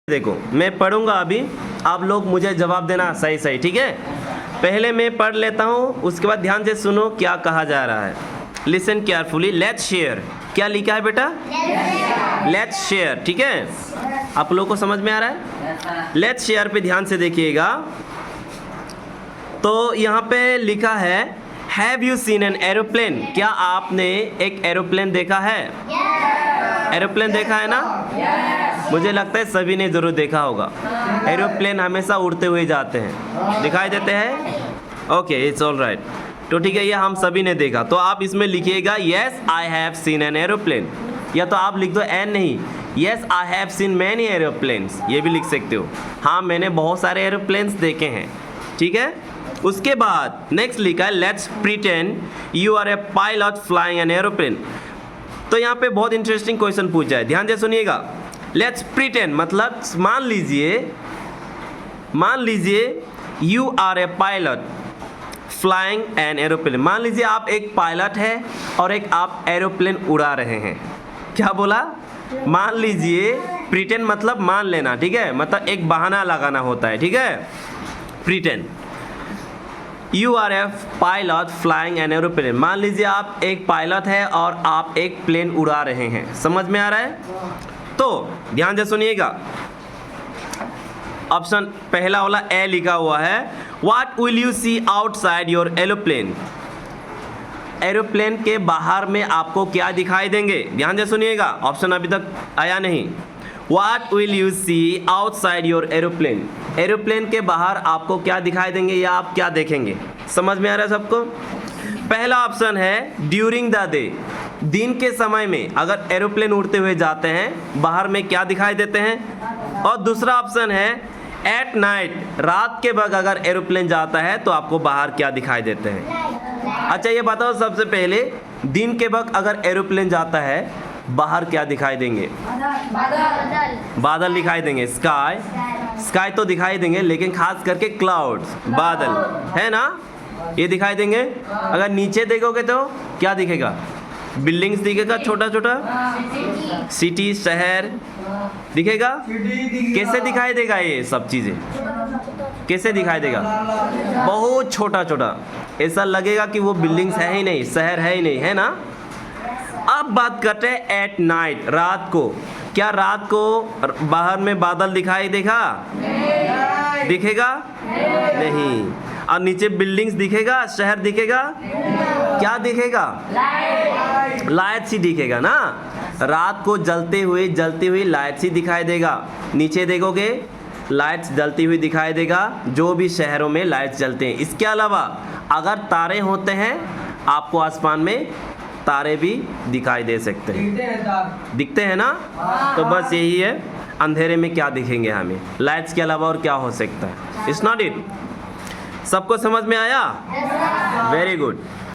देखो मैं पढ़ूंगा अभी, आप लोग मुझे जवाब देना सही सही, ठीक है। पहले मैं पढ़ लेता हूँ, उसके बाद ध्यान से सुनो क्या कहा जा रहा है। Listen carefully. लेट्स शेयर, क्या लिखा है बेटा? लेट्स शेयर, ठीक है। आप लोगों को समझ में आ रहा है? लेट्स शेयर पे ध्यान से देखिएगा। तो यहाँ पे लिखा है have you seen an aeroplane, क्या आपने एक एरोप्लेन देखा है? एरोप्लेन देखा है ना? मुझे लगता है सभी ने जरूर देखा होगा। एरोप्लेन हमेशा उड़ते हुए जाते हैं, दिखाई देते हैं। Okay, it's all right. तो ठीक है, ये हम सभी ने देखा। तो आप इसमें लिखिएगा yes I have seen an aeroplane, या तो आप लिख दो एन नहीं, yes I have seen many aeroplanes, ये भी लिख सकते हो। हाँ, मैंने बहुत सारे एरोप्लेन्स देखे हैं, ठीक है। उसके बाद नेक्स्ट लिखा है let's pretend you are a pilot flying an aeroplane. तो यहाँ पे बहुत इंटरेस्टिंग क्वेश्चन पूछा है, ध्यान से सुनिएगा। लेट्स प्रिटेंड मतलब मान लीजिए you are a pilot flying an aeroplane. मान लीजिए आप एक पायलट है और एक आप एरोप्लेन उड़ा रहे हैं। क्या बोला? मान लीजिए, प्रिटेंड मतलब मान लेना, ठीक है, मतलब एक बहाना लगाना होता है, ठीक है। Pretend you are a pilot flying an aeroplane. मान लीजिए आप एक पायलट है और आप एक प्लेन उड़ा रहे हैं। समझ में आ रहा है? तो ध्यान से सुनिएगा। ऑप्शन पहला वाला ए लिखा हुआ है what will you see outside your aeroplane. Aeroplane के बाहर में आपको क्या दिखाई देंगे? ध्यान से सुनिएगा, ऑप्शन अभी तक आया नहीं। What will you see outside your aeroplane. Aeroplane के बाहर आपको क्या दिखाई देंगे या आप क्या देखेंगे? समझ में आ रहा है सबको? पहला ऑप्शन है ड्यूरिंग द डे, दिन के समय में अगर एरोप्लेन उड़ते हुए जाते हैं बाहर में क्या दिखाई देते हैं। और दूसरा ऑप्शन है एट नाइट, रात के वक्त अगर एरोप्लेन जाता है तो आपको बाहर क्या दिखाई देते हैं। अच्छा ये बताओ, सबसे पहले दिन के वक्त अगर एरोप्लेन जाता है बाहर क्या दिखाई देंगे? बादल दिखाई देंगे। स्काई तो दिखाई देंगे, लेकिन खास करके क्लाउड्स, बादल है ना, ये दिखाई देंगे। अगर नीचे देखोगे तो क्या दिखेगा? बिल्डिंग्स दिखेगा, छोटा छोटा सिटी, शहर दिखेगा। कैसे दिखाई देगा? ये सब चीजें कैसे दिखाई देगा? बहुत छोटा छोटा, ऐसा लगेगा कि वो बिल्डिंग्स है ही नहीं, शहर है ही नहीं, है ना। अब बात करते हैं एट नाइट, रात को। क्या रात को बाहर में बादल दिखाई देगा? दिखेगा नहीं। और नीचे बिल्डिंग्स दिखेगा, शहर दिखेगा, क्या दिखेगा? लाइट सी दिखेगा ना। रात को जलती हुई लाइट सी दिखाई देगा। नीचे देखोगे लाइट्स जलती हुई दिखाई देगा, जो भी शहरों में लाइट्स जलते हैं। इसके अलावा अगर तारे होते हैं आपको आसमान में तारे भी दिखाई दे सकते हैं, दिखते हैं ना। तो बस यही है, अंधेरे में क्या दिखेंगे हमें, लाइट्स के अलावा और क्या हो सकता है। It's not it. सबको समझ में आया? Very good.